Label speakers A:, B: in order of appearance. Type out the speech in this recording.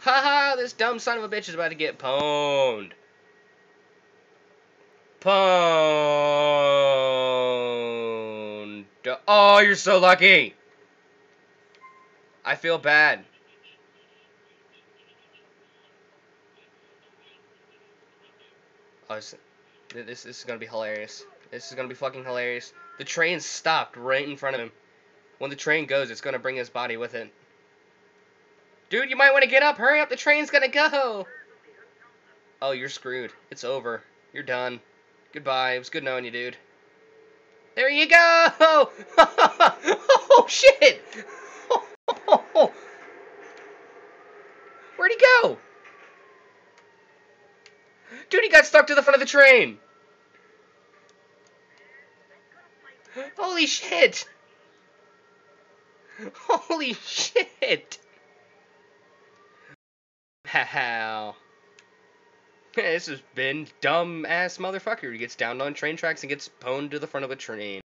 A: Haha, this dumb son of a bitch is about to get pwned. Pwned. Oh, you're so lucky. I feel bad. Oh, this is gonna be hilarious. This is gonna be fucking hilarious. The train stopped right in front of him. When the train goes, it's gonna bring his body with it. Dude, you might want to get up. Hurry up, the train's gonna go. Oh, you're screwed. It's over. You're done. Goodbye. It was good knowing you, dude. There you go! Oh, shit! Where'd he go? Dude, he got stuck to the front of the train. Holy shit! Holy shit! How? This has been dumb ass motherfucker who gets down on train tracks and gets pwned to the front of a train.